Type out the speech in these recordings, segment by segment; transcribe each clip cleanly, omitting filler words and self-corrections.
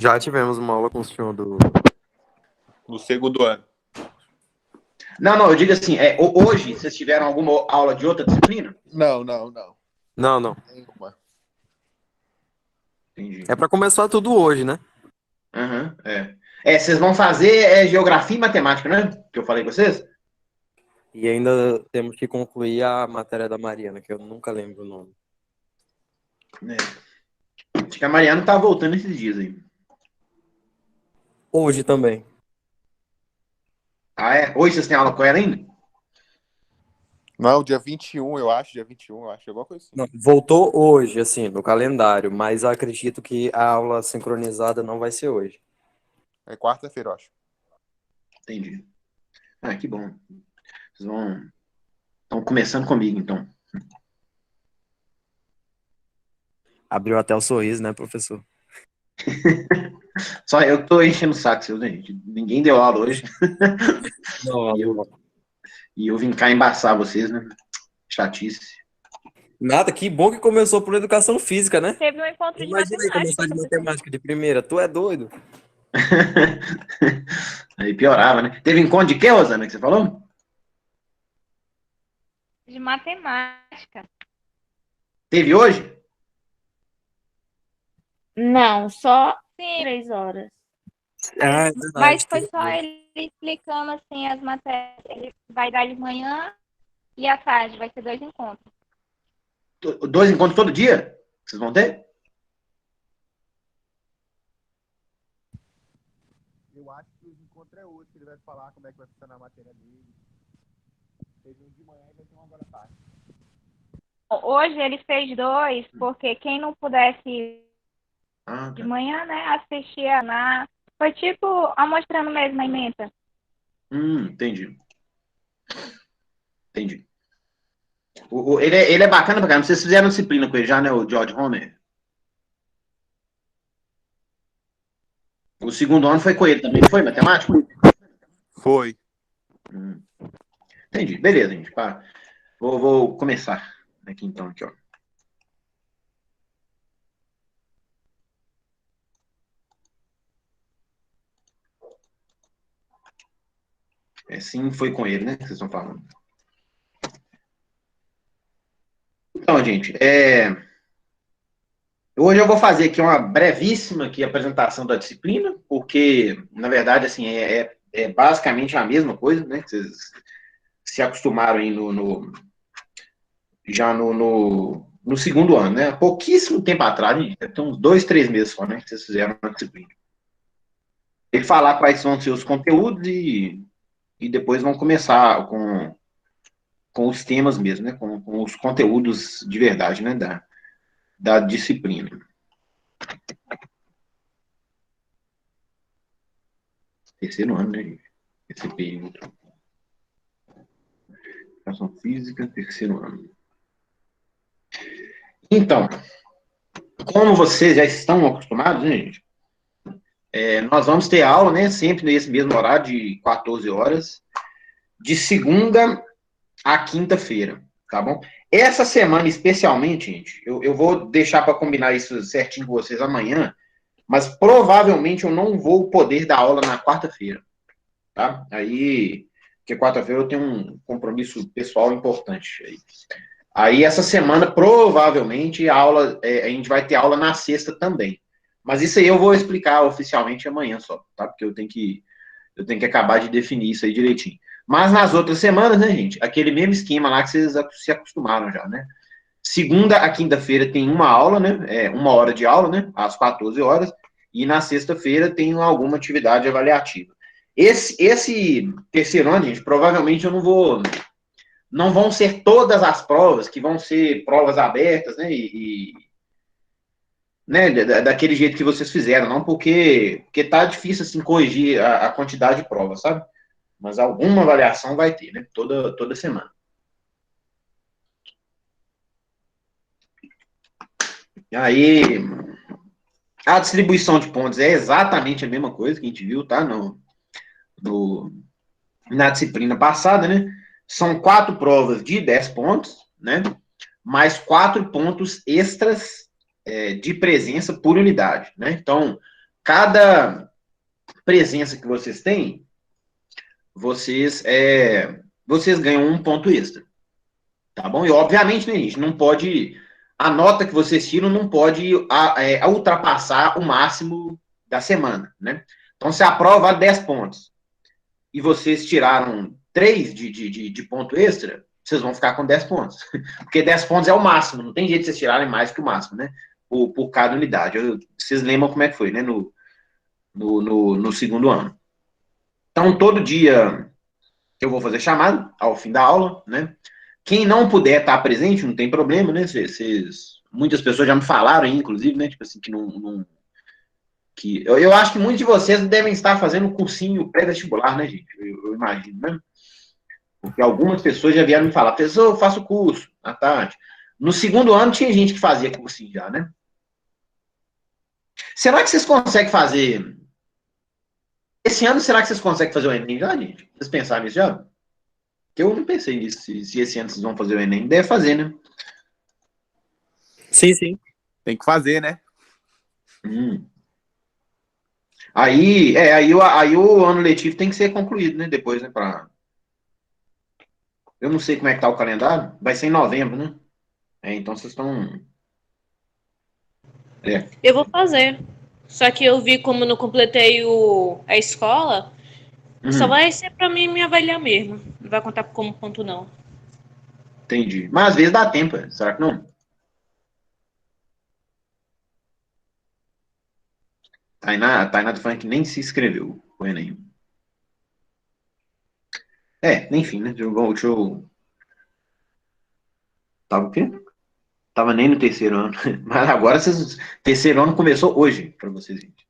Já tivemos uma aula com o senhor No segundo ano. Não, eu digo assim, hoje vocês tiveram alguma aula de outra disciplina? Não. Não. Nenhuma. Entendi. É para começar tudo hoje, né? Uhum, vocês vão fazer geografia e matemática, né? Que eu falei com vocês? E ainda temos que concluir a matéria da Mariana, que eu nunca lembro o nome. Acho que a Mariana tá voltando esses dias aí. Hoje também. Ah, é? Hoje vocês têm aula com ela ainda? Não, dia 21, eu acho. Alguma coisa assim. Não, voltou hoje, assim, no calendário, mas acredito que a aula sincronizada não vai ser hoje. É quarta-feira, eu acho. Entendi. Ah, que bom. Vocês estão começando comigo, então. Abriu até o sorriso, né, professor? Só eu que tô enchendo o saco, seus, né, gente? Ninguém deu aula hoje. Não, E eu vim cá embaçar vocês, né? Chatice. nada, que bom que começou por educação física, né? Teve um encontro de Imagina aí matemática. começar de matemática de primeira. Tu é doido? Aí piorava, né? Teve encontro de quê, Rosana, que você falou? De matemática. Teve hoje? Não, só 3 horas. Ah, é verdade. Mas foi só ele explicando assim as matérias. Ele vai dar de manhã e à tarde. Vai ser 2 encontros. 2 encontros todo dia? Vocês vão ter? Eu acho que o encontro é hoje, que ele vai falar como é que vai funcionar a matéria dele. Teve um de manhã e vai ter um agora à tarde. Hoje ele fez 2, porque quem não pudesse Ah, de tá. manhã, né, assistia na... Foi tipo amostrando mesmo a ementa. Entendi. Entendi. Ele é bacana pra caramba. Vocês fizeram disciplina com ele já, né? O George Homer. O segundo ano foi com ele também, foi? Matemática? Foi. Entendi. Beleza, gente. Pá. Vou começar aqui então. Aqui, ó. Sim, foi com ele, né? Que vocês estão falando. Então, gente, hoje eu vou fazer aqui uma brevíssima aqui apresentação da disciplina, porque, na verdade, assim, é basicamente a mesma coisa, né? Que vocês se acostumaram aí já no segundo ano, né? Há pouquíssimo tempo atrás, gente, tem uns 2, 3 meses só, né? Que vocês fizeram a disciplina. Tem que falar quais são os seus conteúdos e depois vão começar com os temas mesmo, né? Com os conteúdos de verdade, né? Da disciplina. Terceiro ano, né, gente? Esse período. Educação física, terceiro ano. Então, como vocês já estão acostumados, né, gente? Nós vamos ter aula, né? Sempre nesse mesmo horário, de 14 horas, de segunda a quinta-feira, tá bom? Essa semana, especialmente, gente, eu vou deixar para combinar isso certinho com vocês amanhã, mas provavelmente eu não vou poder dar aula na quarta-feira, tá? Aí, porque quarta-feira eu tenho um compromisso pessoal importante aí. Aí, essa semana, provavelmente, a gente vai ter aula na sexta também. Mas isso aí eu vou explicar oficialmente amanhã só, tá? Porque eu tenho que acabar de definir isso aí direitinho. Mas nas outras semanas, né, gente? Aquele mesmo esquema lá que vocês se acostumaram já, né? Segunda a quinta-feira tem uma aula, né? 1 hora de aula, né? Às 14 horas. E na sexta-feira tem alguma atividade avaliativa. Esse terceiro ano, gente, provavelmente eu não vão ser todas as provas que vão ser provas abertas, né? Né, daquele jeito que vocês fizeram, não porque tá difícil assim corrigir a quantidade de provas, sabe? Mas alguma avaliação vai ter, né? Toda semana. E aí, a distribuição de pontos é exatamente a mesma coisa que a gente viu, tá? Na disciplina passada, né? São 4 provas de 10 pontos, né? Mais 4 pontos extras de presença por unidade, né? Então, cada presença que vocês têm, vocês ganham um ponto extra. Tá bom? E, obviamente, né, gente, não pode... A nota que vocês tiram não pode ultrapassar o máximo da semana, né? Então, se a prova vale 10 pontos e vocês tiraram 3 de ponto extra, vocês vão ficar com 10 pontos. Porque 10 pontos é o máximo, não tem jeito de vocês tirarem mais que o máximo, né? Por cada unidade. Vocês lembram como é que foi, né? No segundo ano. Então, todo dia eu vou fazer chamada ao fim da aula, né? Quem não puder estar presente, não tem problema, né? Muitas pessoas já me falaram, inclusive, né? Tipo assim, que não que eu acho que muitos de vocês devem estar fazendo um cursinho pré-vestibular, né, gente? Eu imagino, né? Porque algumas pessoas já vieram me falar, professor, eu faço curso à tarde. No segundo ano tinha gente que fazia cursinho já, né? Será que vocês conseguem fazer... Esse ano, será que vocês conseguem fazer o Enem já, gente? Vocês pensaram nisso já? Porque eu não pensei nisso, se esse ano vocês vão fazer o Enem. Deve fazer, né? Sim, sim. Tem que fazer, né? Aí o ano letivo tem que ser concluído, né? Depois, né? Eu não sei como é que tá o calendário. Vai ser em novembro, né? Então vocês estão... Eu vou fazer. Só que eu vi como não completei a escola, só vai ser pra mim me avaliar mesmo. Não vai contar como ponto, não. Entendi. Mas às vezes dá tempo, será que não? Tainá do Funk nem se inscreveu o Enem. Enfim, né? Deixa eu... Tava o quê? Tava nem no terceiro ano. Mas agora terceiro ano começou hoje, pra vocês, gente.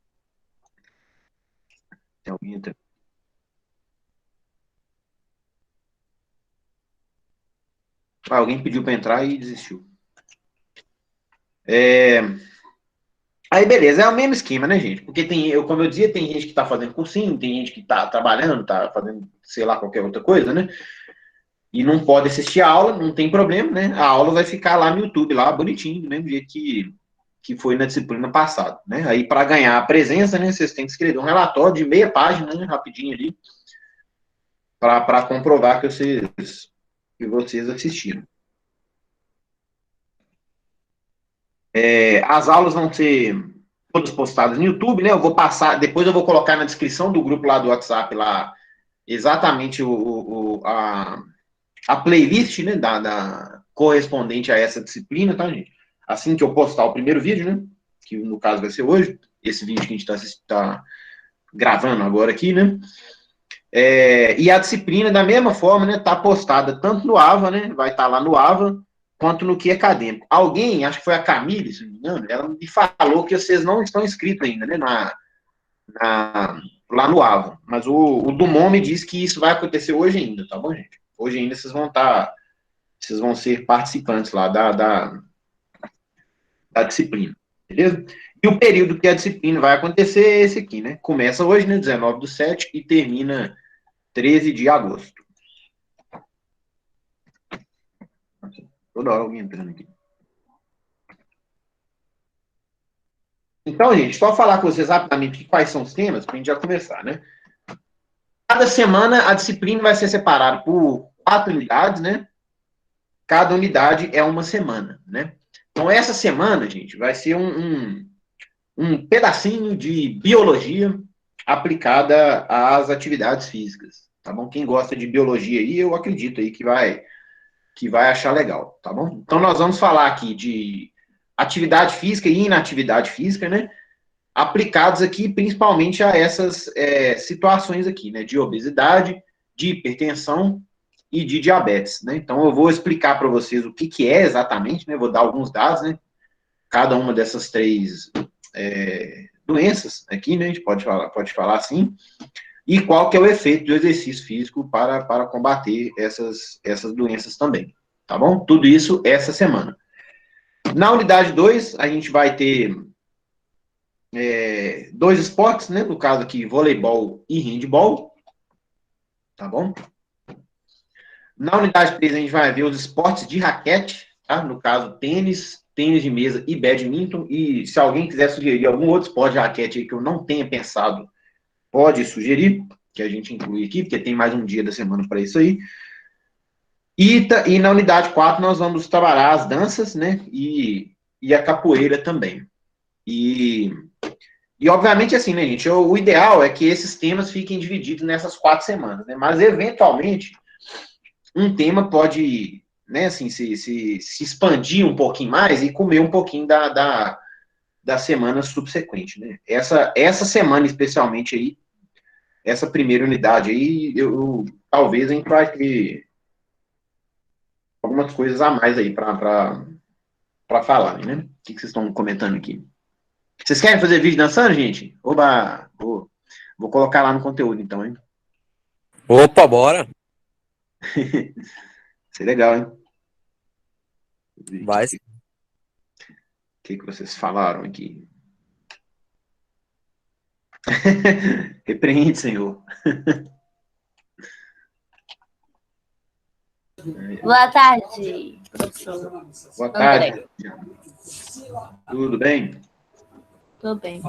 Tem alguém entrando? Alguém pediu pra entrar e desistiu. Aí, beleza, é o mesmo esquema, né, gente? Porque como eu dizia, tem gente que tá fazendo cursinho, tem gente que tá trabalhando, tá fazendo, sei lá, qualquer outra coisa, né? E não pode assistir a aula, não tem problema, né? A aula vai ficar lá no YouTube, lá bonitinho, do mesmo jeito que foi na disciplina passada, né? Aí, para ganhar a presença, né, vocês têm que escrever um relatório de meia página, né, rapidinho ali, para comprovar que vocês assistiram. As aulas vão ser todas postadas no YouTube, né? Depois eu vou colocar na descrição do grupo lá do WhatsApp, lá, exatamente a playlist, né, da correspondente a essa disciplina, tá, gente? Assim que eu postar o primeiro vídeo, né, que no caso vai ser hoje, esse vídeo que a gente tá gravando agora aqui, né, e a disciplina, da mesma forma, né, tá postada tanto no AVA, né, vai estar lá no AVA, quanto no que acadêmico. Alguém, acho que foi a Camille, se não me engano, ela me falou que vocês não estão inscritos ainda, né, lá no AVA, mas o Dumont me disse que isso vai acontecer hoje ainda, tá bom, gente? Hoje ainda vocês vão ser participantes lá da disciplina, beleza? E o período que a disciplina vai acontecer é esse aqui, né? Começa hoje, né, 19/7, e termina 13 de agosto. Toda hora alguém entrando aqui. Então, gente, só falar com vocês rapidamente quais são os temas, para a gente já começar, né? Cada semana a disciplina vai ser separada por 4 unidades, né? Cada unidade é uma semana, né? Então, essa semana, gente, vai ser um pedacinho de biologia aplicada às atividades físicas, tá bom? Quem gosta de biologia aí, eu acredito aí que vai achar legal, tá bom? Então, nós vamos falar aqui de atividade física e inatividade física, né? Aplicados aqui principalmente a essas situações aqui, né? De obesidade, de hipertensão e de diabetes, né? Então, eu vou explicar para vocês o que é exatamente, né? Vou dar alguns dados, né? Cada uma dessas 3 doenças aqui, né? A gente pode falar assim. E qual que é o efeito do exercício físico para combater essas doenças também, tá bom? Tudo isso essa semana. Na unidade 2, a gente vai ter 2 esportes, né? No caso aqui, voleibol e handball, tá bom? Na unidade 3, a gente vai ver os esportes de raquete, tá? No caso, tênis, tênis de mesa e badminton. E se alguém quiser sugerir algum outro esporte de raquete aí que eu não tenha pensado, pode sugerir, que a gente inclui aqui, porque tem mais um dia da semana para isso aí. E na unidade 4 nós vamos trabalhar as danças, né? E a capoeira também. E obviamente, assim, né, gente? O ideal é que esses temas fiquem divididos nessas 4 semanas, né? Mas, eventualmente, um tema pode, né, assim, se expandir um pouquinho mais e comer um pouquinho da semana subsequente, né? Essa semana, especialmente aí, essa primeira unidade aí, talvez a gente vai ter algumas coisas a mais aí para falar, né? O que vocês estão comentando aqui? Vocês querem fazer vídeo dançando, gente? Oba! Vou colocar lá no conteúdo, então, hein? Opa, bora. Isso é legal, hein? Vai. O que vocês falaram aqui? Repreende, Senhor. Boa tarde, professor. Boa tarde. Tudo bem? Tudo bem.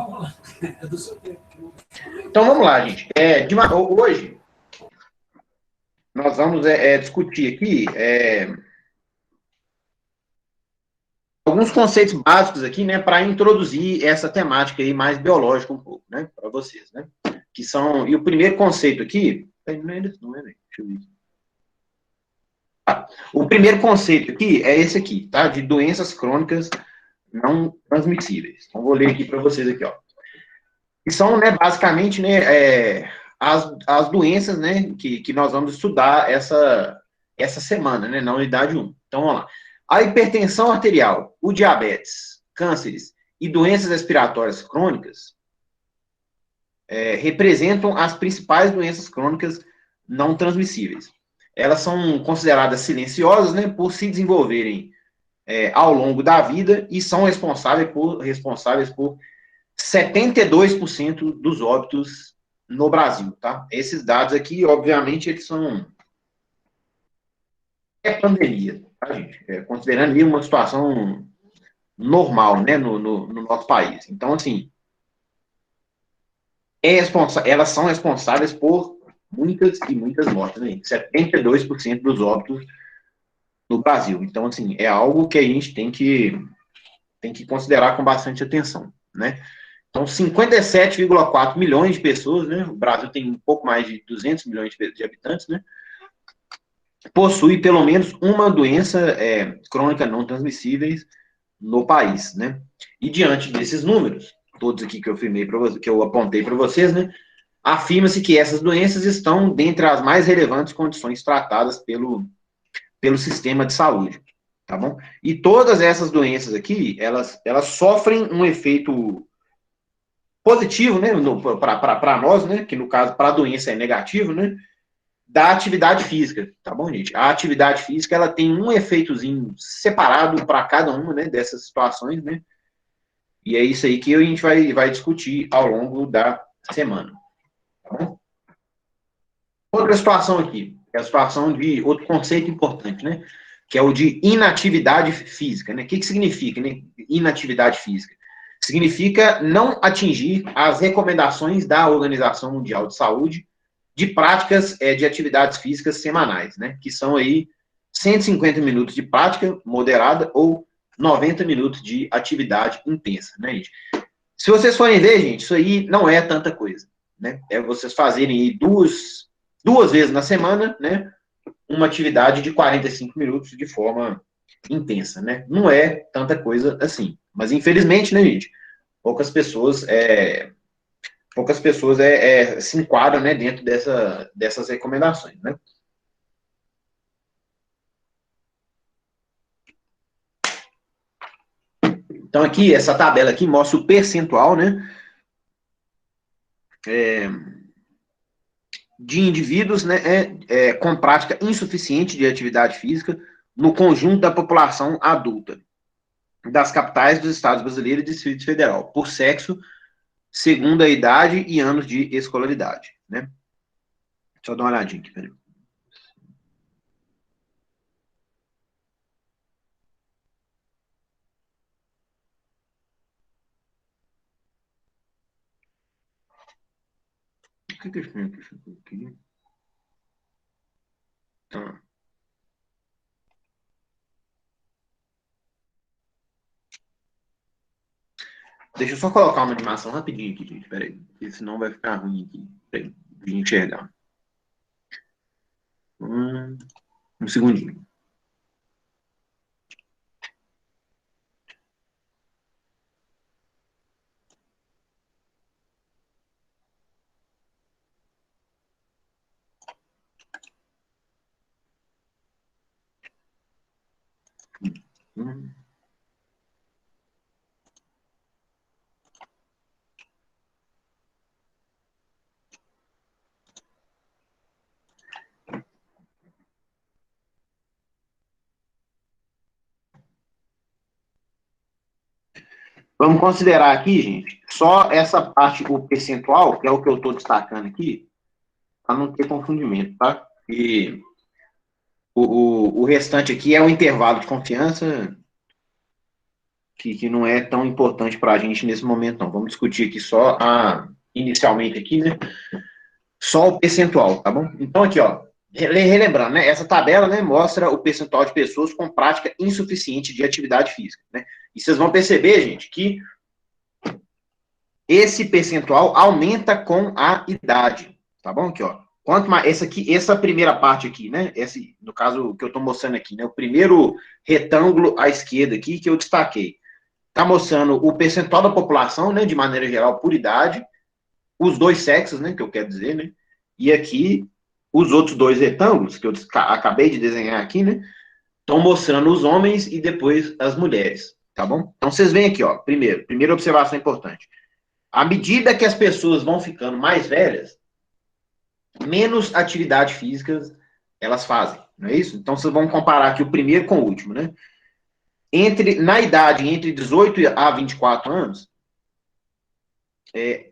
Então vamos lá, gente. Hoje nós vamos discutir aqui alguns conceitos básicos aqui, né, para introduzir essa temática aí mais biológica um pouco, né, para vocês, né? Que são, e o primeiro conceito aqui, não é, deixa eu ver. O primeiro conceito aqui é esse aqui, tá? De doenças crônicas não transmissíveis. Então vou ler aqui para vocês aqui, ó. Que são, né, basicamente, né, as doenças, né, que nós vamos estudar essa semana, né, na unidade 1. Então, vamos lá. A hipertensão arterial, o diabetes, cânceres e doenças respiratórias crônicas representam as principais doenças crônicas não transmissíveis. Elas são consideradas silenciosas, né, por se desenvolverem ao longo da vida e são responsáveis por 72% dos óbitos no Brasil, tá? Esses dados aqui, obviamente, eles são pandemia, tá, gente? Considerando aí uma situação normal, né, no nosso país. Então, assim, elas são responsáveis por muitas e muitas mortes, né? 72% dos óbitos no Brasil. Então, assim, é algo que a gente tem que considerar com bastante atenção, né? Então, 57,4 milhões de pessoas, né? O Brasil tem um pouco mais de 200 milhões de habitantes, né? Possui pelo menos uma doença crônica não transmissíveis no país, né? E diante desses números, todos aqui que eu afirmei para vocês, que eu apontei para vocês, né? Afirma-se que essas doenças estão dentre as mais relevantes condições tratadas pelo sistema de saúde, tá bom? E todas essas doenças aqui, elas sofrem um efeito positivo, né, para nós, né, que no caso, para a doença é negativo, né, da atividade física, tá bom, gente? A atividade física, ela tem um efeitozinho separado para cada uma, né, dessas situações, né, e é isso aí que a gente vai discutir ao longo da semana, tá bom? Outra situação aqui, é a situação de outro conceito importante, né, que é o de inatividade física, né? O que significa, né, inatividade física? Significa não atingir as recomendações da Organização Mundial de Saúde de práticas de atividades físicas semanais, né? Que são aí 150 minutos de prática moderada ou 90 minutos de atividade intensa, né, gente? Se vocês forem ver, gente, isso aí não é tanta coisa, né? É vocês fazerem aí duas vezes na semana, né? Uma atividade de 45 minutos de forma intensa, né? Não é tanta coisa assim. Mas, infelizmente, né, gente? Poucas pessoas se enquadram, né, dentro dessas recomendações, né? Então, aqui, essa tabela aqui mostra o percentual, né? De indivíduos, né, com prática insuficiente de atividade física no conjunto da população adulta das capitais dos estados brasileiros e Distrito Federal, por sexo, segundo a idade e anos de escolaridade, né? Deixa eu dar uma olhadinha aqui, peraí. que eu tenho aqui? Tá. Deixa eu só colocar uma animação rapidinho aqui, gente. Peraí. Porque senão vai ficar ruim aqui. Peraí. De enxergar. Um segundinho. Hum. Vamos considerar aqui, gente, só essa parte, o percentual, que é o que eu estou destacando aqui, para não ter confundimento, tá? E o restante aqui é o intervalo de confiança, que não é tão importante para a gente nesse momento, não. Vamos discutir aqui só inicialmente aqui, né? Só o percentual, tá bom? Então, aqui, ó, relembrando, né? Essa tabela, né, mostra o percentual de pessoas com prática insuficiente de atividade física, né? E vocês vão perceber, gente, que esse percentual aumenta com a idade, tá bom? Aqui, ó. Quanto mais, essa primeira parte aqui, né? Esse, no caso que eu estou mostrando aqui, né? O primeiro retângulo à esquerda aqui que eu destaquei. Está mostrando o percentual da população, né? De maneira geral, por idade. Os dois sexos, né? Que eu quero dizer, né? E aqui, os outros dois retângulos que eu acabei de desenhar aqui, né? Estão mostrando os homens e depois as mulheres, tá bom? Então, vocês veem aqui, ó. Primeira observação importante. À medida que as pessoas vão ficando mais velhas, menos atividade física elas fazem, não é isso? Então, vocês vão comparar aqui o primeiro com o último, né? Na idade entre 18 a 24 anos,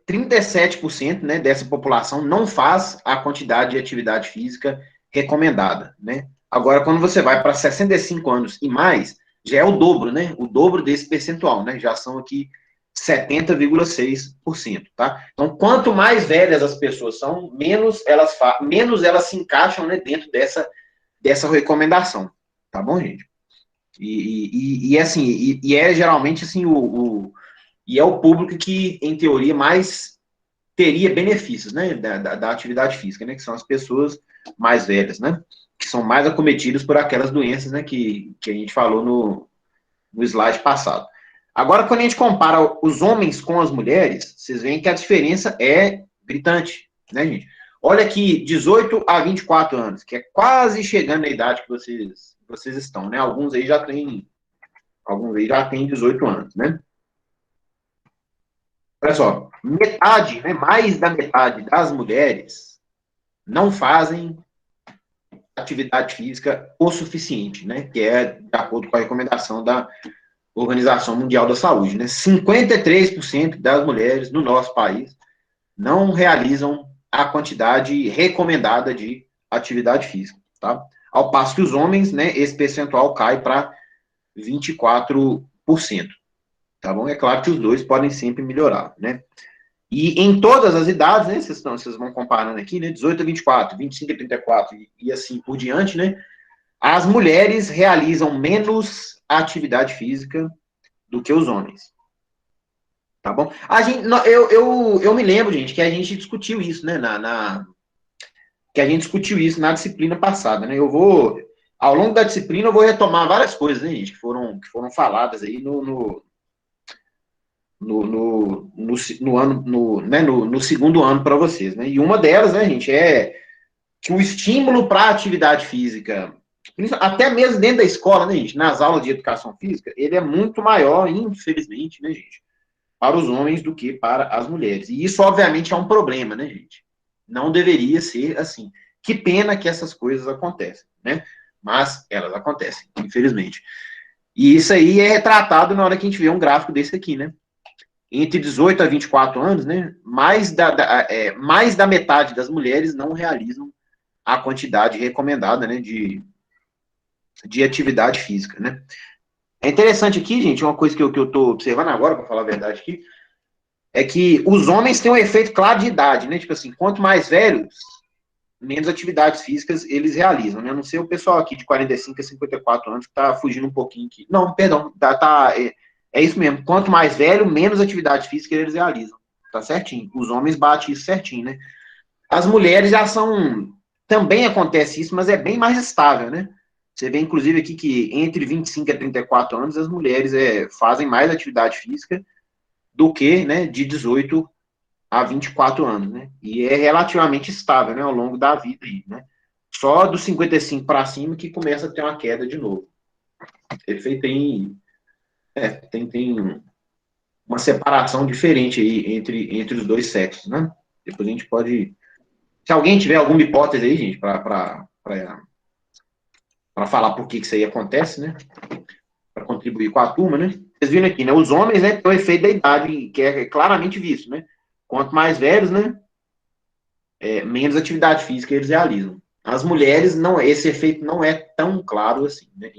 37%, né, dessa população não faz a quantidade de atividade física recomendada, né? Agora, quando você vai para 65 anos e mais, já é o dobro, né? O dobro desse percentual, né? Já são aqui 70,6%, tá? Então, quanto mais velhas as pessoas são, menos elas se encaixam, né, dentro dessa recomendação, tá bom, gente? Assim, é geralmente assim é o público que, em teoria, mais teria benefícios, né, da atividade física, né, que são as pessoas mais velhas, né, que são mais acometidas por aquelas doenças, né, que a gente falou no slide passado. Agora, quando a gente compara os homens com as mulheres, vocês veem que a diferença é gritante, né, gente? Olha aqui, 18 a 24 anos, que é quase chegando na idade que vocês estão, né? Alguns aí já têm 18 anos, né? Olha só, metade, né, mais da metade das mulheres não fazem atividade física o suficiente, né? Que é de acordo com a recomendação da Organização Mundial da Saúde, né? 53% das mulheres no nosso país não realizam a quantidade recomendada de atividade física, tá? Ao passo que os homens, né, esse percentual cai para 24%, tá bom? É claro que os dois podem sempre melhorar, né? E em todas as idades, né, vocês vão comparando aqui, né, 18 a 24, 25 a 34 e assim por diante, né, as mulheres realizam menos atividade física do que os homens. Tá bom? Eu me lembro, gente, que a gente discutiu isso, né, que a gente discutiu isso na disciplina passada, né? Ao longo da disciplina, eu vou retomar várias coisas, né, gente, que foram faladas aí no segundo ano para vocês, né? E uma delas, né, gente, é que o estímulo para a atividade física, até mesmo dentro da escola, né, gente, nas aulas de educação física, ele é muito maior, infelizmente, né, gente, para os homens do que para as mulheres. E isso, obviamente, é um problema, né, gente? Não deveria ser assim. Que pena que essas coisas acontecem, né? Mas elas acontecem, infelizmente. E isso aí é retratado na hora que a gente vê um gráfico desse aqui, né? Entre 18 a 24 anos, né? Mais da metade das mulheres não realizam a quantidade recomendada, né, de atividade física, né? É interessante aqui, gente, uma coisa que eu estou observando agora, para falar a verdade aqui, é que os homens têm um efeito claro de idade, né? Tipo assim, quanto mais velhos, menos atividades físicas eles realizam, né? A não ser o pessoal aqui de 45 a 54 anos que tá fugindo um pouquinho aqui. Não, perdão, é isso mesmo. Quanto mais velho, menos atividade física eles realizam. Tá certinho. Os homens batem isso certinho, né? As mulheres já são... Também acontece isso, mas é bem mais estável, né? Você vê, inclusive, aqui que entre 25 a 34 anos, as mulheres fazem mais atividade física do que, né, de 18 a 24 anos, né? E é relativamente estável, né, ao longo da vida aí, né? Só dos 55 para cima que começa a ter uma queda de novo. Ele tem uma separação diferente aí entre os dois sexos, né? Depois a gente pode... Se alguém tiver alguma hipótese aí, gente, para falar por que isso aí acontece, né? Para contribuir com a turma, né? Vocês viram aqui, né? Os homens, né, têm o efeito da idade, que é claramente visto, né? Quanto mais velhos, né? Menos atividade física eles realizam. As mulheres, não, esse efeito não é tão claro assim, né?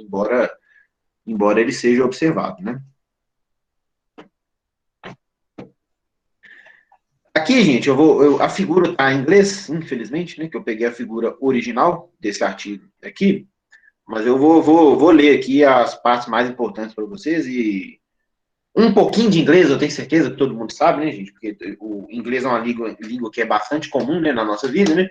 Embora ele seja observado, né? Aqui, gente, a figura está em inglês, infelizmente, né? Que eu peguei a figura original desse artigo aqui, mas eu vou ler aqui as partes mais importantes para vocês e um pouquinho de inglês, eu tenho certeza que todo mundo sabe, né, gente? Porque o inglês é uma língua que é bastante comum, né, na nossa vida, né?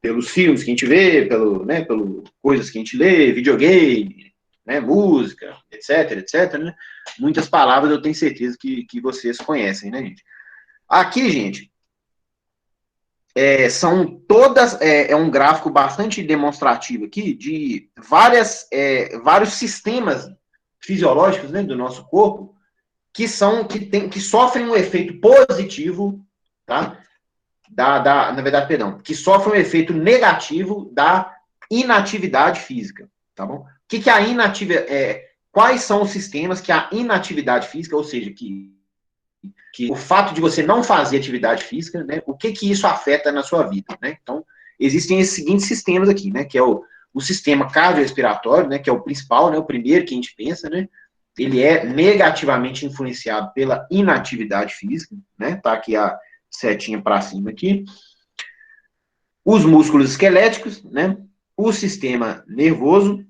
Pelos filmes que a gente vê, pelo coisas que a gente lê, videogame, né, música, etc, né? Muitas palavras eu tenho certeza que vocês conhecem, né, gente? Aqui, gente, são todas, um gráfico bastante demonstrativo aqui de vários sistemas fisiológicos, né, do nosso corpo que sofrem um efeito positivo, tá? Na verdade, perdão, que sofrem um efeito negativo da inatividade física, tá bom? O que a inatividade quais são os sistemas que a inatividade física, ou seja, que o fato de você não fazer atividade física, né, o que isso afeta na sua vida, né? Então, existem esses seguintes sistemas aqui, né, que é o sistema cardiorrespiratório, né, que é o principal, né, o primeiro que a gente pensa, né? Ele é negativamente influenciado pela inatividade física, né? Tá aqui a setinha para cima aqui. Os músculos esqueléticos, né? O sistema nervoso.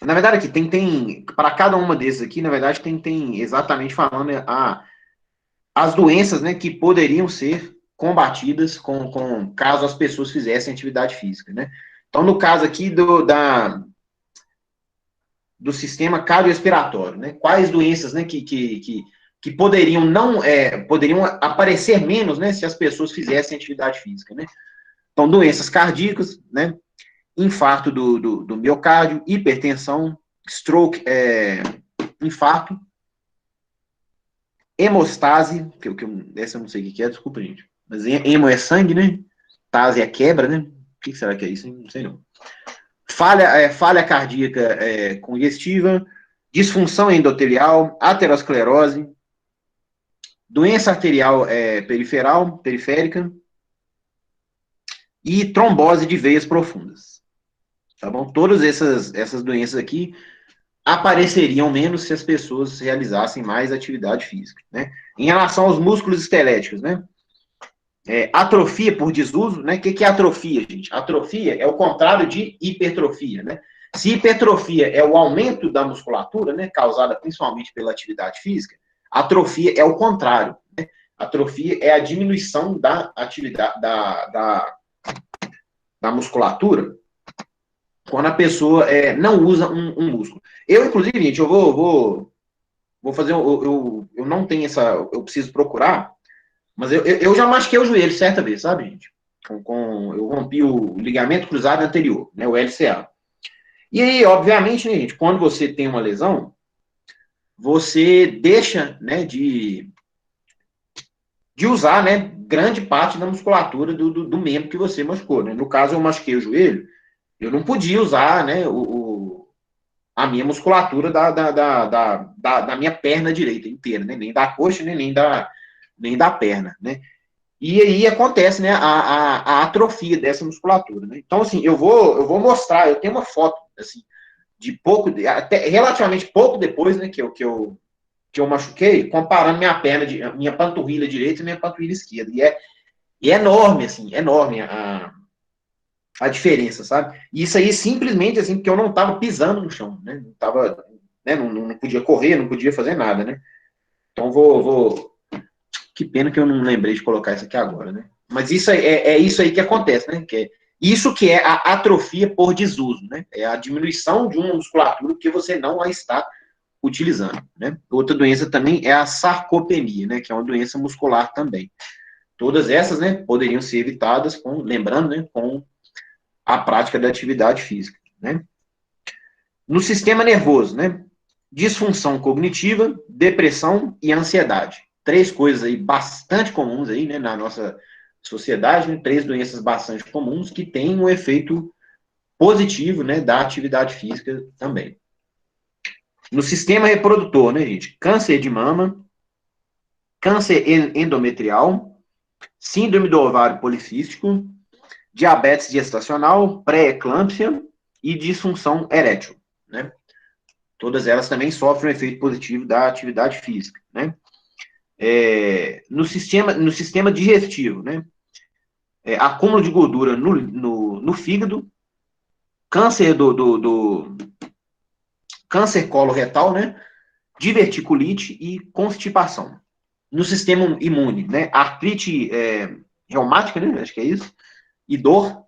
Na verdade, aqui tem para cada uma desses aqui, na verdade, tem exatamente falando as doenças, né, que poderiam ser combatidas caso as pessoas fizessem atividade física, né? Então, no caso aqui do sistema cardiorrespiratório, né? Quais doenças, né, que poderiam poderiam aparecer menos, né, se as pessoas fizessem atividade física, né? Então, doenças cardíacas, né? Infarto do miocárdio, hipertensão, stroke, infarto, hemostase, essa eu não sei o que é, desculpa, gente. Mas hemo é sangue, né? Tase é quebra, né? O que será que é isso? Não sei não. Falha cardíaca congestiva, disfunção endotelial, aterosclerose, doença arterial periférica e trombose de veias profundas. Tá bom? Todas essas doenças aqui apareceriam menos se as pessoas realizassem mais atividade física, né? Em relação aos músculos esqueléticos, né? Atrofia por desuso, né? O que é atrofia, gente? Atrofia é o contrário de hipertrofia, né? Se hipertrofia é o aumento da musculatura, né, causada principalmente pela atividade física, atrofia é o contrário, né? Atrofia é a diminuição da atividade da musculatura quando a pessoa não usa um músculo. Eu, inclusive, gente, eu vou fazer, eu não tenho eu preciso procurar, mas eu já machuquei o joelho certa vez, sabe, gente? Eu rompi o ligamento cruzado anterior, né, o LCA. E aí, obviamente, né, gente, quando você tem uma lesão, você deixa, né, de usar, né, grande parte da musculatura do membro que você machucou, né? No caso, eu machuquei o joelho, eu não podia usar, né, a minha musculatura da minha perna direita inteira, né? Nem da coxa, né? nem da perna, né? E aí acontece, né, a atrofia dessa musculatura, né? Então, assim, eu vou mostrar, eu tenho uma foto, assim, até relativamente pouco depois, né, que eu que eu machuquei, comparando minha panturrilha direita e minha panturrilha esquerda. E é enorme, assim, enorme a diferença, sabe? E isso aí simplesmente, assim, porque eu não estava pisando no chão, né? Não tava, né? Não podia correr, não podia fazer nada, né? Então que pena que eu não lembrei de colocar isso aqui agora, né? Mas isso é isso aí que acontece, né? Isso que é a atrofia por desuso, né? É a diminuição de uma musculatura que você não a está utilizando, né? Outra doença também é a sarcopenia, né? Que é uma doença muscular também. Todas essas, né, poderiam ser evitadas lembrando, né, com a prática da atividade física, né? No sistema nervoso, né? Disfunção cognitiva, depressão e ansiedade. 3 coisas aí bastante comuns aí, né, na nossa sociedade, né? 3 doenças bastante comuns que têm um efeito positivo, né, da atividade física também. No sistema reprodutor, né, gente? Câncer de mama, câncer endometrial, síndrome do ovário policístico, diabetes gestacional, pré-eclâmpsia e disfunção erétil, né? Todas elas também sofrem um efeito positivo da atividade física, né? No sistema digestivo, né? Acúmulo de gordura no fígado, câncer câncer coloretal, né? Diverticulite e constipação. No sistema imune, né? Artrite reumática, né? Acho que é isso. E dor.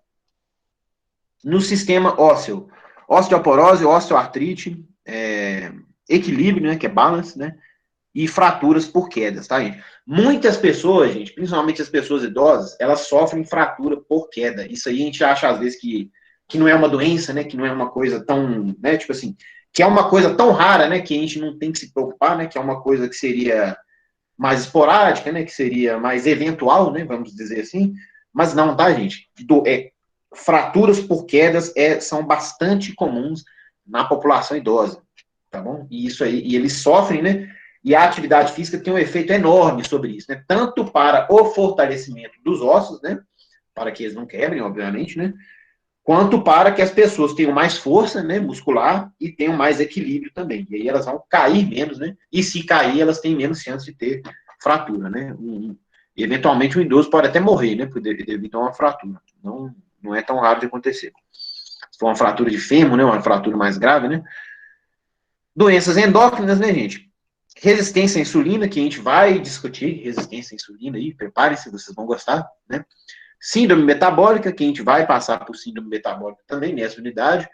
No sistema ósseo, osteoporose, osteoartrite, equilíbrio, né? Que é balance, né? E fraturas por quedas, tá, gente? Muitas pessoas, gente, principalmente as pessoas idosas, elas sofrem fratura por queda. Isso aí a gente acha, às vezes, que não é uma doença, né? Que não é uma coisa tão, né? Tipo assim, que é uma coisa tão rara, né? Que a gente não tem que se preocupar, né? Que é uma coisa que seria mais esporádica, né? Que seria mais eventual, né? Vamos dizer assim. Mas não, tá, gente? Fraturas por quedas são bastante comuns na população idosa, tá bom? E isso aí, e eles sofrem, né? E a atividade física tem um efeito enorme sobre isso, né? Tanto para o fortalecimento dos ossos, né? Para que eles não quebrem, obviamente, né? Quanto para que as pessoas tenham mais força, né, muscular e tenham mais equilíbrio também. E aí elas vão cair menos, né? E se cair, elas têm menos chance de ter fratura, né? Eventualmente, um idoso pode até morrer, né? Devido a uma fratura. Não é tão raro de acontecer. Se for uma fratura de fêmur, né? Uma fratura mais grave, né? Doenças endócrinas, né, gente? Resistência à insulina, que a gente vai discutir, resistência à insulina aí, preparem-se, vocês vão gostar, né? Síndrome metabólica, que a gente vai passar por síndrome metabólica também nessa unidade.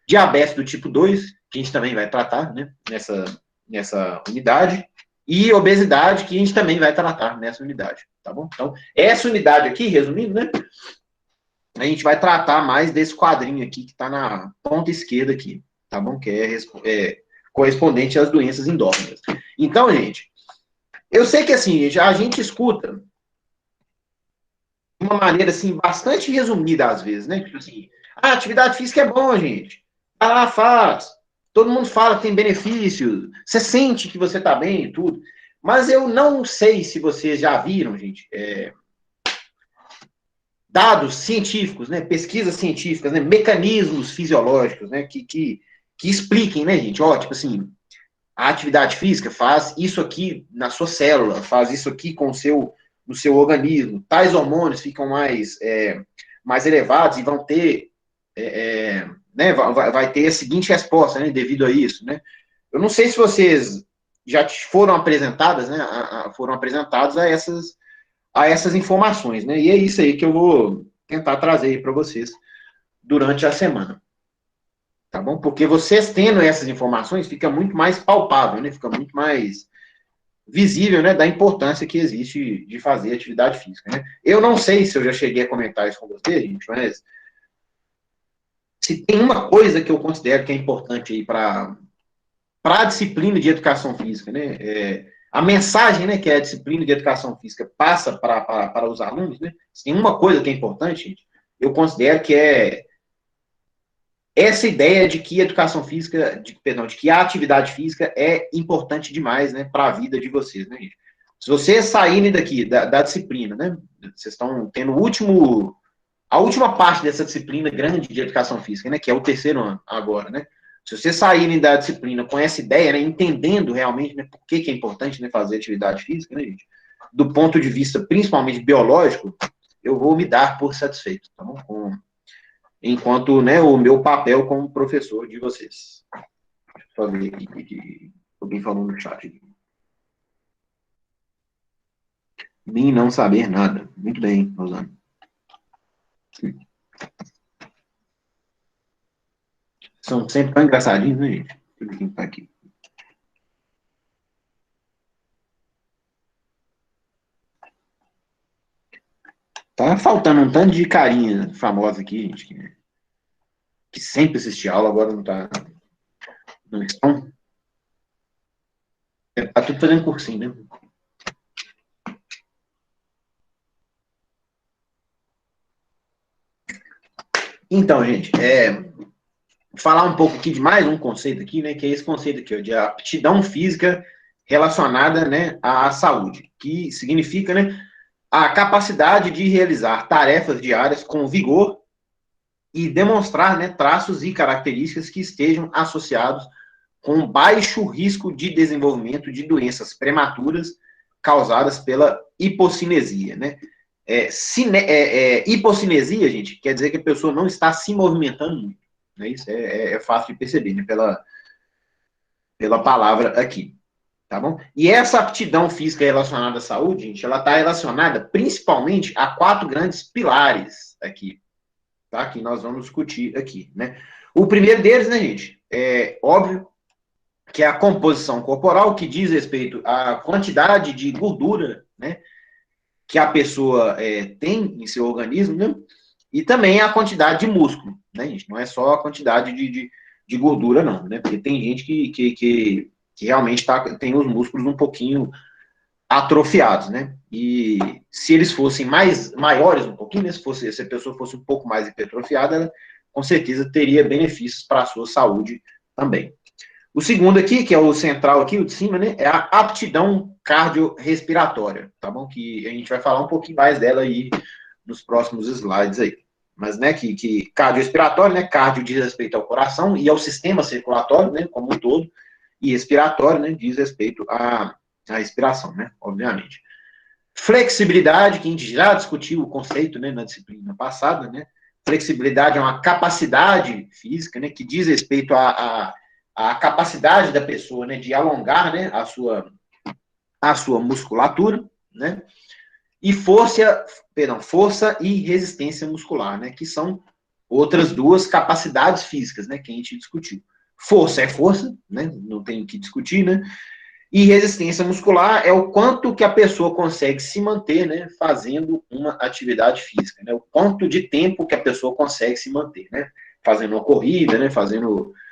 Diabetes do tipo 2, que a gente também vai tratar, né, nessa unidade. E obesidade, que a gente também vai tratar nessa unidade, tá bom? Então, essa unidade aqui, resumindo, né, a gente vai tratar mais desse quadrinho aqui, que está na ponta esquerda aqui, tá bom? Que é correspondente às doenças endócrinas. Então, gente, eu sei que, assim, a gente escuta de uma maneira, assim, bastante resumida, às vezes, né? Tipo assim, atividade física é bom, gente. Vai lá, faz. Todo mundo fala que tem benefícios. Você sente que você tá bem e tudo. Mas eu não sei se vocês já viram, gente, dados científicos, né? Pesquisas científicas, né? Mecanismos fisiológicos, né? Que expliquem, né, gente? Ó, tipo assim, a atividade física faz isso aqui na sua célula, faz isso aqui no seu organismo. Tais hormônios ficam mais elevados e vão ter, né, vai ter a seguinte resposta, né, devido a isso, né? Eu não sei se vocês já foram apresentadas, né, foram apresentados a essas informações, né? E é isso aí que eu vou tentar trazer para vocês durante a semana. Tá bom? Porque vocês tendo essas informações, fica muito mais palpável, né? Fica muito mais visível, né, da importância que existe de fazer atividade física, né? Eu não sei se eu já cheguei a comentar isso com vocês, gente, mas se tem uma coisa que eu considero que é importante aí para a disciplina de educação física, né, a mensagem, né, que a disciplina de educação física passa para os alunos, né, se tem uma coisa que é importante, gente, eu considero que é essa ideia de que a educação física, de que a atividade física é importante demais, né, para a vida de vocês, né, gente? Se vocês saírem daqui da disciplina, né, vocês estão tendo a última parte dessa disciplina grande de educação física, né, que é o 3º ano agora, né? Se vocês saírem da disciplina com essa ideia, né, entendendo realmente, né, por que é importante, né, fazer atividade física, né, gente, do ponto de vista principalmente biológico, eu vou me dar por satisfeito, tá bom? Enquanto, né, o meu papel como professor de vocês. Deixa eu só ver aqui que alguém falou no chat aqui. Mim não saber nada. Muito bem, Rosana. São sempre tão engraçadinhos, né, gente? Deixa eu ver quem tá aqui. Tá faltando um tanto de carinha famosa aqui, gente, que sempre assiste aula, agora não tá. Não estão. Tá tudo fazendo cursinho, né? Então, gente, falar um pouco aqui de mais um conceito aqui, né, que é esse conceito aqui, ó, de aptidão física relacionada, né, à saúde, que significa, né, a capacidade de realizar tarefas diárias com vigor e demonstrar, né, traços e características que estejam associados com baixo risco de desenvolvimento de doenças prematuras causadas pela hipocinesia, né? Hipocinesia, gente, quer dizer que a pessoa não está se movimentando muito. Né? Isso é fácil de perceber, né? Pela palavra aqui. Tá bom? E essa aptidão física relacionada à saúde, gente, ela está relacionada principalmente a 4 grandes pilares aqui, tá? Que nós vamos discutir aqui, né? O primeiro deles, né, gente, é óbvio que é a composição corporal, que diz respeito à quantidade de gordura, né, que a pessoa tem em seu organismo, né? E também a quantidade de músculo, né, gente? Não é só a quantidade de gordura, não, né? Porque tem gente que realmente tem os músculos um pouquinho atrofiados, né? E se eles fossem maiores um pouquinho, né? Se a pessoa fosse um pouco mais hipertrofiada, ela com certeza teria benefícios para a sua saúde também. O segundo aqui, que é o central aqui, o de cima, né, é a aptidão cardiorrespiratória, tá bom? Que a gente vai falar um pouquinho mais dela aí nos próximos slides aí. Mas, né, que cardiorrespiratório, né, cardio diz respeito ao coração e ao sistema circulatório, né, como um todo, e respiratório, né, diz respeito à respiração, né, obviamente. Flexibilidade, que a gente já discutiu o conceito, né, na disciplina passada, né, flexibilidade é uma capacidade física, né, que diz respeito a capacidade da pessoa, né, de alongar, né, a sua musculatura, né, e força e resistência muscular, né, que são outras 2 capacidades físicas, né, que a gente discutiu. Força é força, né, não tem o que discutir, né, e resistência muscular é o quanto que a pessoa consegue se manter, né, fazendo uma atividade física, né, o quanto de tempo que a pessoa consegue se manter, né, fazendo uma corrida, né,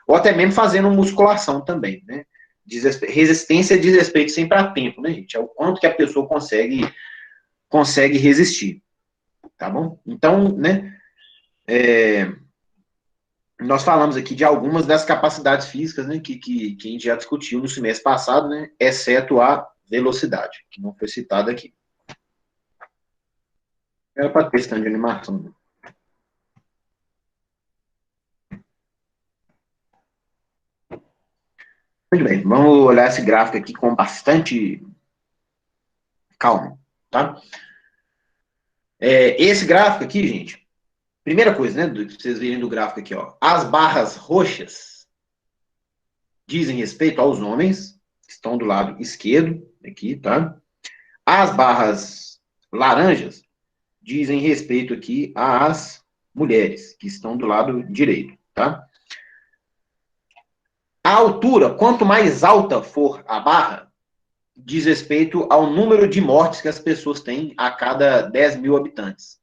ou até mesmo fazendo musculação também, né? Resistência diz respeito sempre a tempo, né, gente? É o quanto que a pessoa consegue resistir, tá bom? Então, né, nós falamos aqui de algumas das capacidades físicas, né, que a gente já discutiu no semestre passado, né, exceto a velocidade, que não foi citada aqui. Era para questão de animação, né? Muito bem, vamos olhar esse gráfico aqui com bastante calma, tá? Esse gráfico aqui, gente, primeira coisa, né, vocês verem do gráfico aqui, ó, as barras roxas dizem respeito aos homens, que estão do lado esquerdo, aqui, tá? As barras laranjas dizem respeito aqui às mulheres, que estão do lado direito, tá? A altura, quanto mais alta for a barra, diz respeito ao número de mortes que as pessoas têm a cada 10 mil habitantes,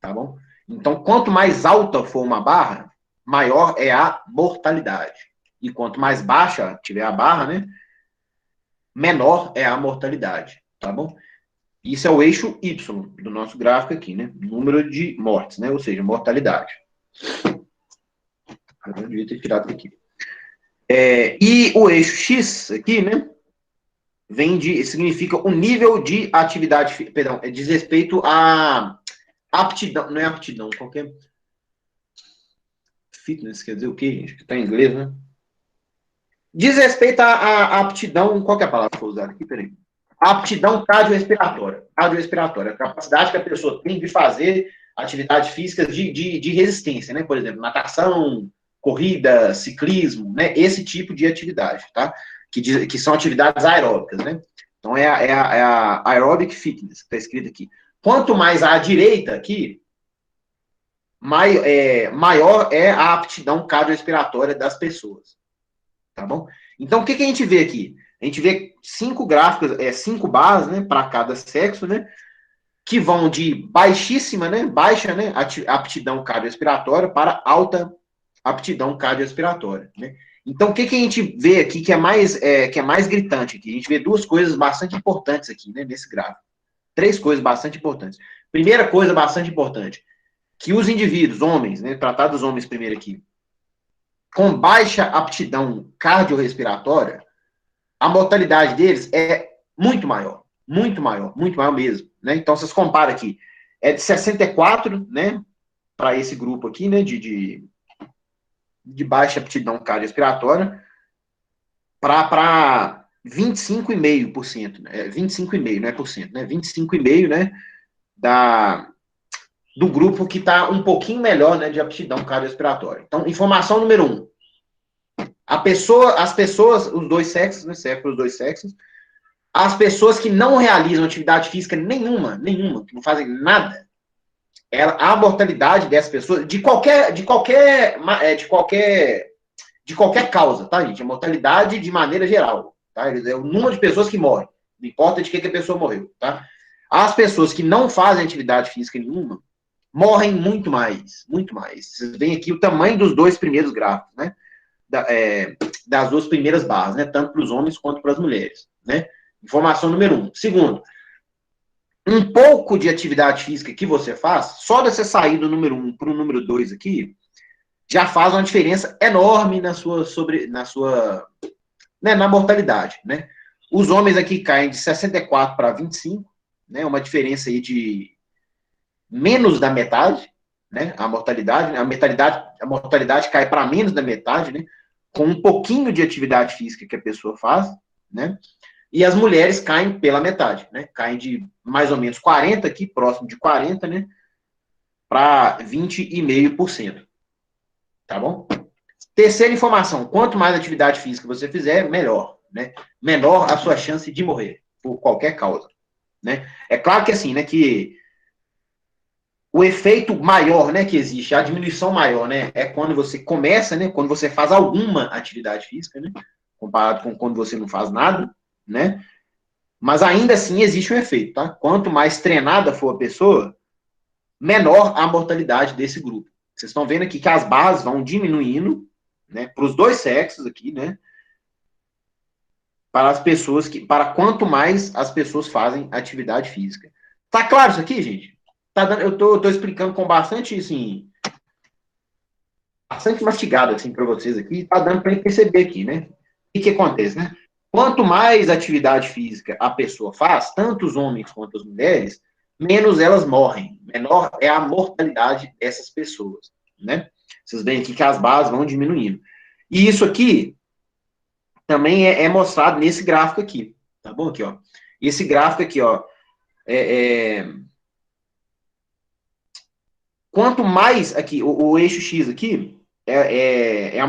tá bom? Então, quanto mais alta for uma barra, maior é a mortalidade. E quanto mais baixa tiver a barra, né, menor é a mortalidade, tá bom? Isso é o eixo Y do nosso gráfico aqui, né? Número de mortes, né? Ou seja, mortalidade. Eu não devia ter tirado aqui. E o eixo X aqui, né? Significa o nível de atividade, perdão, diz respeito a aptidão, não é aptidão, qualquer fitness, quer dizer o quê, gente? Que tá em inglês, né? Diz respeito à aptidão, qual que é a palavra que foi usada aqui? Peraí. A aptidão cardiorrespiratória. Cardiorrespiratória, a capacidade que a pessoa tem de fazer atividades físicas de resistência, né? Por exemplo, natação, corrida, ciclismo, né? Esse tipo de atividade, tá? Que são atividades aeróbicas, né? Então, é a aerobic fitness, que está escrito aqui. Quanto mais à direita aqui, maior é a aptidão cardiorrespiratória das pessoas. Tá bom? Então, o que a gente vê aqui? A gente vê 5 gráficos, 5 barras, né, para cada sexo, né, que vão de baixíssima, né, baixa, né, aptidão cardiorrespiratória para alta aptidão cardiorrespiratória, né? Então, o que a gente vê aqui que é mais gritante aqui? A gente vê duas coisas bastante importantes aqui, né, nesse gráfico. 3 coisas bastante importantes. Primeira coisa bastante importante, que os indivíduos, homens, né, tratar dos homens primeiro aqui, com baixa aptidão cardiorrespiratória, a mortalidade deles é muito maior mesmo, né? Então, vocês comparam aqui, é de 64, né, para esse grupo aqui, né, de baixa aptidão cardiorrespiratória, para 25,5%, né? 25,5%, não é por cento, né? 25,5%, né, do grupo que está um pouquinho melhor, né, de aptidão cardiorrespiratória. Então, informação número 1. As pessoas, os dois sexos, né, serve para os dois sexos, as pessoas que não realizam atividade física nenhuma, que não fazem nada, a mortalidade dessas pessoas, de qualquer causa, tá, gente? A mortalidade de maneira geral, tá? É o número de pessoas que morrem, não importa de que a pessoa morreu, tá? As pessoas que não fazem atividade física nenhuma morrem muito mais, muito mais. Vocês veem aqui o tamanho dos dois primeiros gráficos, né? Das duas primeiras barras, né? Tanto para os homens quanto para as mulheres, né? Informação número 1. Segundo, um pouco de atividade física que você faz, só de você sair do número 1 para o número 2 aqui, já faz uma diferença enorme na mortalidade, né? Os homens aqui caem de 64 para 25, né? Uma diferença aí de menos da metade, né? A mortalidade cai para menos da metade, né? Com um pouquinho de atividade física que a pessoa faz, né? E as mulheres caem pela metade, né? Caem de mais ou menos 40 aqui, próximo de 40, né? Para 20,5%. Tá bom? Terceira informação, quanto mais atividade física você fizer, melhor, né? Menor a sua chance de morrer, por qualquer causa, né? É claro que assim, né, que o efeito maior, né, que existe, a diminuição maior, né, é quando você começa, né, quando você faz alguma atividade física, né, comparado com quando você não faz nada, né, mas ainda assim existe um efeito, tá? Quanto mais treinada for a pessoa, menor a mortalidade desse grupo. Vocês estão vendo aqui que as barras vão diminuindo, né, para os dois sexos aqui, né, para quanto mais as pessoas fazem atividade física. Tá claro isso aqui, gente? Eu tô explicando com bastante, assim, bastante mastigado, assim, para vocês aqui, tá dando para perceber aqui, né? O que acontece, né? Quanto mais atividade física a pessoa faz, tanto os homens quanto as mulheres, menos elas morrem. Menor é a mortalidade dessas pessoas, né? Vocês veem aqui que as barras vão diminuindo. E isso aqui também é mostrado nesse gráfico aqui, tá bom? Aqui, ó. Esse gráfico aqui, ó, quanto mais aqui, o eixo X aqui é a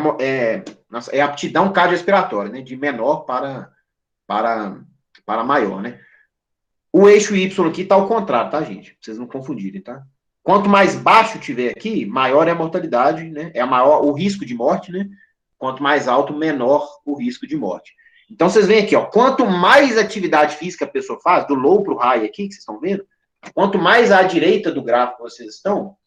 aptidão cardiorrespiratória, né? De menor para maior, né? O eixo Y aqui tá ao contrário, tá, gente? Pra vocês não confundirem, tá? Quanto mais baixo tiver aqui, maior é a mortalidade, né? É maior o risco de morte, né? Quanto mais alto, menor o risco de morte. Então, vocês veem aqui, ó, quanto mais atividade física a pessoa faz, do low para o high aqui, que vocês estão vendo, quanto mais à direita do gráfico vocês estão,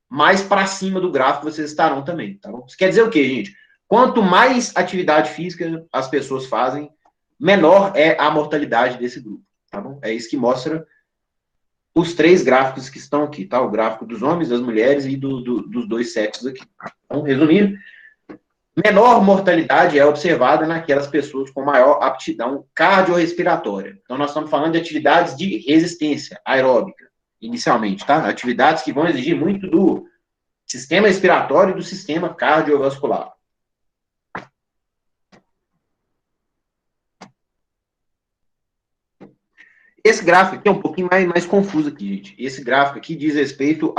mais para cima do gráfico vocês estarão também, tá bom? Isso quer dizer o quê, gente? Quanto mais atividade física as pessoas fazem, menor é a mortalidade desse grupo, tá bom? É isso que mostra os 3 gráficos que estão aqui, tá? O gráfico dos homens, das mulheres e dos dois sexos aqui. Então, resumindo, menor mortalidade é observada naquelas pessoas com maior aptidão cardiorrespiratória. Então, nós estamos falando de atividades de resistência aeróbica, inicialmente, tá? Atividades que vão exigir muito do sistema respiratório e do sistema cardiovascular. Esse gráfico aqui é um pouquinho mais confuso aqui, gente. Esse gráfico aqui diz respeito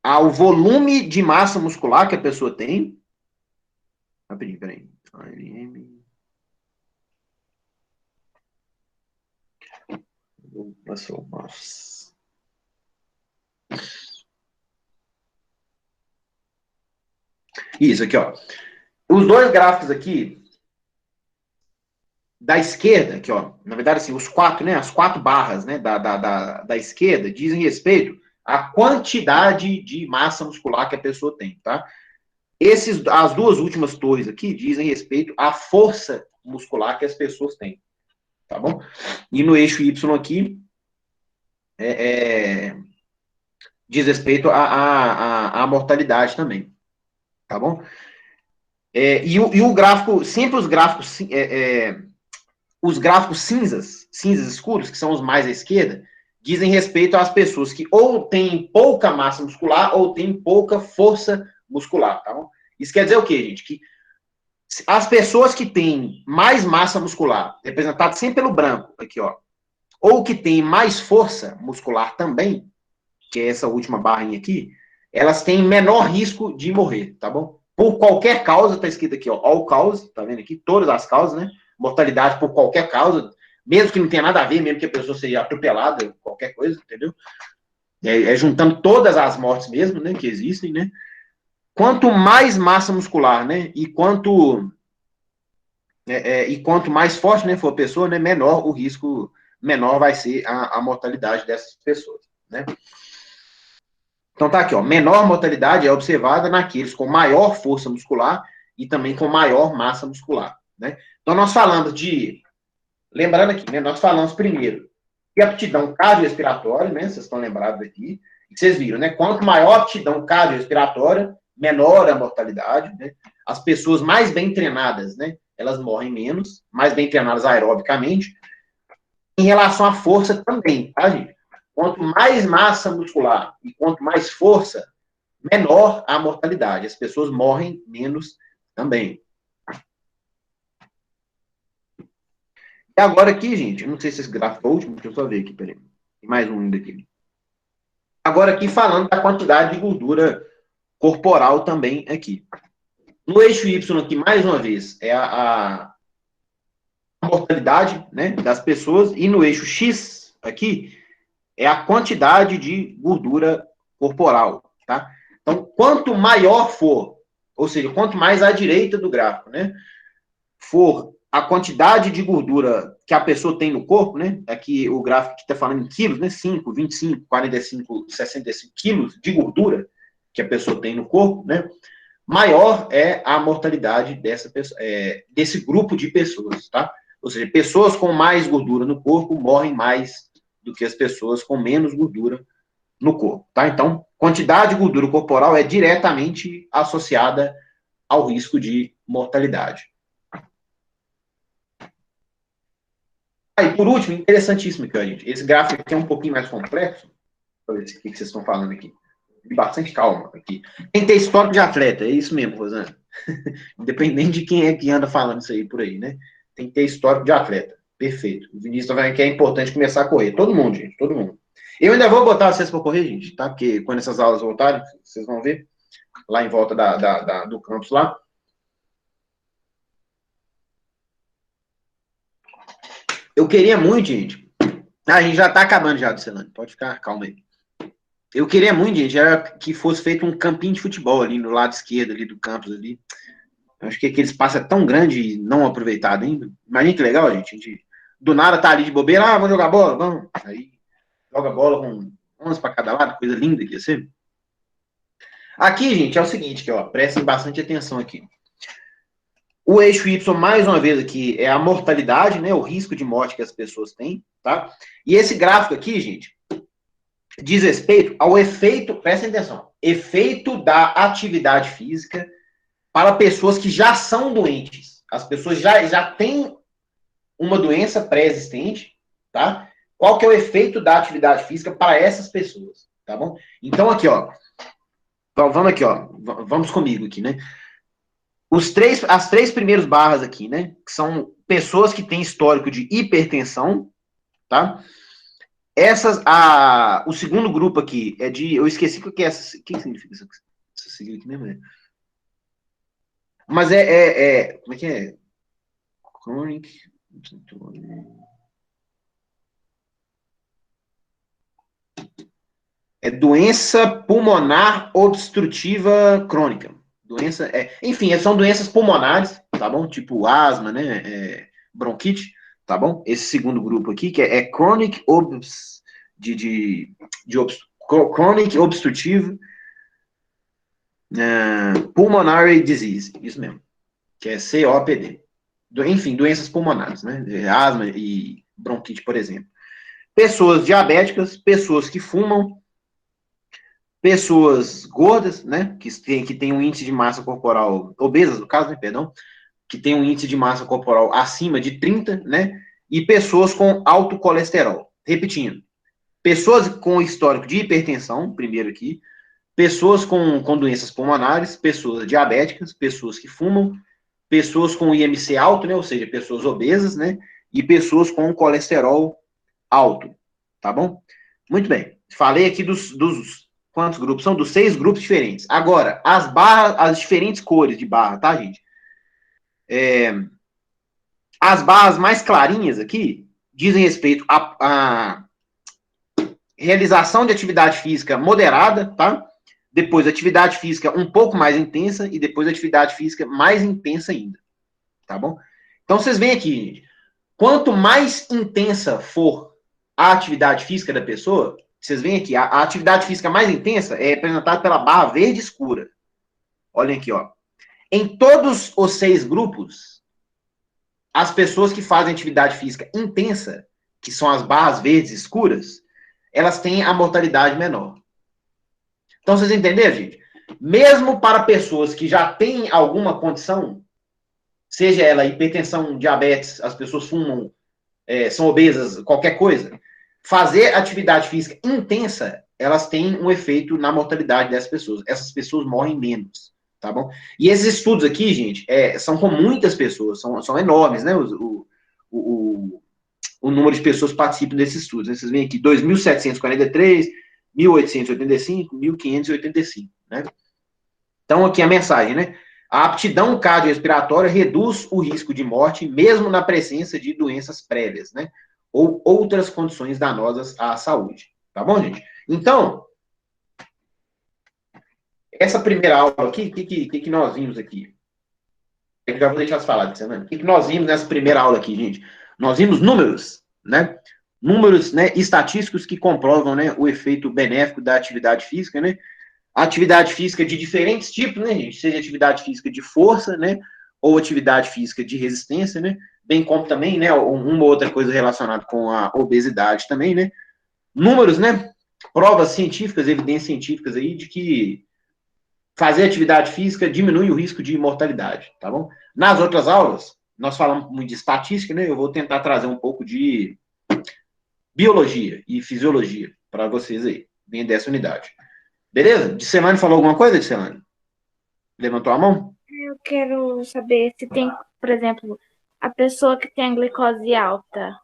ao volume de massa muscular que a pessoa tem. Rapidinho, peraí. Passou o mouse. Isso aqui, ó. Os dois gráficos aqui da esquerda, aqui, ó. Na verdade, assim, os quatro, né? As 4 barras, né? Da esquerda dizem respeito à quantidade de massa muscular que a pessoa tem, tá? As duas últimas torres aqui dizem respeito à força muscular que as pessoas têm, tá bom? E no eixo Y aqui diz respeito à mortalidade também, tá bom? E o gráfico, sempre os gráficos cinzas escuros, que são os mais à esquerda, dizem respeito às pessoas que ou têm pouca massa muscular ou têm pouca força muscular, tá bom? Isso quer dizer o quê, gente? Que as pessoas que têm mais massa muscular, representado sempre pelo branco, aqui, ó, ou que têm mais força muscular também, que é essa última barrinha aqui, elas têm menor risco de morrer, tá bom? Por qualquer causa, tá escrito aqui, ó, all cause, tá vendo aqui? Todas as causas, né? Mortalidade por qualquer causa, mesmo que não tenha nada a ver, mesmo que a pessoa seja atropelada, qualquer coisa, entendeu? Juntando todas as mortes mesmo, né, que existem, né? Quanto mais massa muscular, né, e quanto mais forte, né, for a pessoa, né, menor o risco, menor vai ser a mortalidade dessas pessoas, né? Então tá aqui, ó, menor mortalidade é observada naqueles com maior força muscular e também com maior massa muscular, né? Então nós falamos lembrando aqui, né, nós falamos primeiro de aptidão cardiorrespiratória, né, vocês estão lembrados aqui, e vocês viram, né, quanto maior a aptidão cardiorrespiratória, menor a mortalidade, né? As pessoas mais bem treinadas, né, elas morrem menos, mais bem treinadas aerobicamente. Em relação à força também, tá, gente? Quanto mais massa muscular e quanto mais força, menor a mortalidade. As pessoas morrem menos também. E agora aqui, gente, eu não sei se esse gráfico é o último, deixa eu só ver aqui, peraí. Tem mais um ainda aqui. Agora aqui falando da quantidade de gordura corporal também aqui. No eixo Y aqui, mais uma vez, é a mortalidade, né, das pessoas, e no eixo X aqui é a quantidade de gordura corporal, tá? Então, quanto maior for, ou seja, quanto mais à direita do gráfico, né, for a quantidade de gordura que a pessoa tem no corpo, né, aqui o gráfico que está falando em quilos, né, 5, 25, 45, 65 quilos de gordura que a pessoa tem no corpo, né, maior é a mortalidade desse grupo de pessoas, tá? Ou seja, pessoas com mais gordura no corpo morrem mais do que as pessoas com menos gordura no corpo, tá? Então, quantidade de gordura corporal é diretamente associada ao risco de mortalidade. Aí, por último, interessantíssimo aqui, ó, gente. Esse gráfico aqui é um pouquinho mais complexo. Deixa eu ver o que vocês estão falando aqui. Bastante calma aqui. Tem que ter histórico de atleta, é isso mesmo, Rosana. Independente de quem é que anda falando isso aí por aí, né? Tem que ter histórico de atleta. Perfeito. O Vinícius está falando que é importante começar a correr. Todo mundo, gente, todo mundo. Eu ainda vou botar vocês para correr, gente, tá? Porque quando essas aulas voltarem, vocês vão ver lá em volta do campus lá. Eu queria muito, gente. A gente já tá acabando já, Luciano. Pode ficar calma aí. Eu queria muito, gente, que fosse feito um campinho de futebol ali no lado esquerdo ali do campus ali. Eu acho que aquele espaço é tão grande e não aproveitado ainda. Imagina que legal, gente. A gente do nada tá ali de bobeira, vamos jogar bola? Vamos. Aí joga bola com 11 para cada lado, coisa linda que ia ser. Aqui, gente, é o seguinte, que, ó, prestem bastante atenção aqui. O eixo Y, mais uma vez aqui, é a mortalidade, né, o risco de morte que as pessoas têm, tá? E esse gráfico aqui, gente, diz respeito ao efeito, prestem atenção, efeito da atividade física para pessoas que já são doentes. As pessoas já têm uma doença pré-existente, tá? Qual que é o efeito da atividade física para essas pessoas, tá bom? Então, aqui, ó, vamos aqui, ó, vamos comigo aqui, né? As 3 primeiras barras aqui, né, que são pessoas que têm histórico de hipertensão, tá? O segundo grupo aqui é de, eu esqueci o que é essa, o que significa essa sigla aqui mesmo, né? Mas como é que é? Chronic... É doença pulmonar obstrutiva crônica. Enfim, são doenças pulmonares, tá bom? Tipo asma, né? Bronquite, tá bom? Esse segundo grupo aqui, que é chronic chronic obstrutive pulmonary disease, isso mesmo, que é COPD. Enfim, doenças pulmonares, né? Asma e bronquite, por exemplo. Pessoas diabéticas, pessoas que fumam, pessoas gordas, né, que tem um índice de massa corporal, obesas, no caso, né, perdão, que tem um índice de massa corporal acima de 30, né, e pessoas com alto colesterol. Repetindo, pessoas com histórico de hipertensão, primeiro aqui, pessoas com doenças pulmonares, pessoas diabéticas, pessoas que fumam, pessoas com IMC alto, né, ou seja, pessoas obesas, né, e pessoas com colesterol alto, tá bom? Muito bem, falei aqui dos quantos grupos? São dos 6 grupos diferentes. Agora, as barras, as diferentes cores de barra, tá, gente? As barras mais clarinhas aqui dizem respeito à realização de atividade física moderada, tá? Depois, atividade física um pouco mais intensa e depois, atividade física mais intensa ainda, tá bom? Então, vocês veem aqui, gente, quanto mais intensa for a atividade física da pessoa, vocês veem aqui, a atividade física mais intensa é representada pela barra verde escura. Olhem aqui, ó. Em todos os 6 grupos, as pessoas que fazem atividade física intensa, que são as barras verdes escuras, elas têm a mortalidade menor. Então, vocês entenderam, gente? Mesmo para pessoas que já têm alguma condição, seja ela hipertensão, diabetes, as pessoas fumam, são obesas, qualquer coisa, fazer atividade física intensa, elas têm um efeito na mortalidade dessas pessoas. Essas pessoas morrem menos, tá bom? E esses estudos aqui, gente, são com muitas pessoas, são enormes, né? O número de pessoas que participam desses estudos. Né? Vocês veem aqui, 2.743, 1.885, 1.585, né? Então, aqui a mensagem, né? A aptidão cardiorrespiratória reduz o risco de morte, mesmo na presença de doenças prévias, né? Ou outras condições danosas à saúde. Tá bom, gente? Então, essa primeira aula aqui, o que nós vimos aqui? Eu já vou deixar as faladas, né? O que nós vimos nessa primeira aula aqui, gente? Nós vimos números, né? Números, né, estatísticos que comprovam, né, o efeito benéfico da atividade física, né? Atividade física de diferentes tipos, né, gente? Seja atividade física de força, né? Ou atividade física de resistência, né? Bem como também, né, uma outra coisa relacionada com a obesidade também, né? Números, né? Provas científicas, evidências científicas aí de que fazer atividade física diminui o risco de mortalidade, tá bom? Nas outras aulas, nós falamos muito de estatística, né? Eu vou tentar trazer um pouco de biologia e fisiologia para vocês aí, dentro dessa unidade. Beleza? Disselane falou alguma coisa, Disselane? Levantou a mão? Eu quero saber se tem, por exemplo, a pessoa que tem a glicose alta,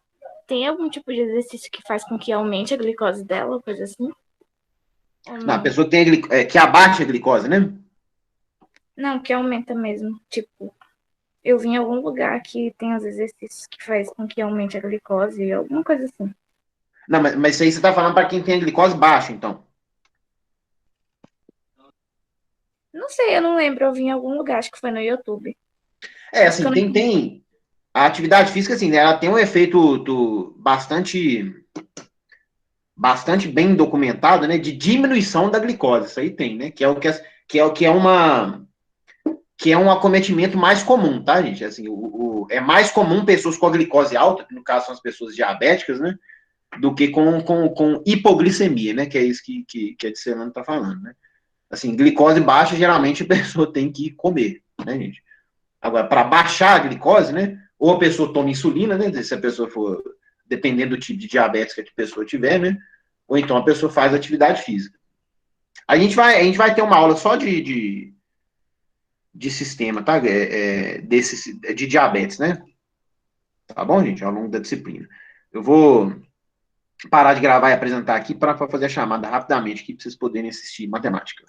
tem algum tipo de exercício que faz com que aumente a glicose dela, coisa assim? Não, a pessoa que tem que abate a glicose, né? Não, que aumenta mesmo. Tipo, eu vi em algum lugar que tem os exercícios que faz com que aumente a glicose, alguma coisa assim. Não, mas isso aí você está falando para quem tem a glicose baixa, então. Não sei, eu não lembro, eu vi em algum lugar, acho que foi no YouTube. Assim, tem a atividade física, assim, ela tem um efeito bastante bem documentado, né, de diminuição da glicose. Isso aí tem, né, que é um acometimento mais comum, tá, gente? Assim, é mais comum pessoas com a glicose alta, que no caso são as pessoas diabéticas, né, do que com hipoglicemia, né, que é isso que a Disselane está falando, né. Assim, glicose baixa, geralmente a pessoa tem que comer, né, gente? Agora, para baixar a glicose, né, ou a pessoa toma insulina, né, se a pessoa for, dependendo do tipo de diabetes que a pessoa tiver, né, ou então a pessoa faz atividade física. A gente vai ter uma aula só de sistema, tá? De diabetes, né? Tá bom, gente? Ao longo da disciplina. Eu vou parar de gravar e apresentar aqui para fazer a chamada rapidamente aqui para vocês poderem assistir matemática.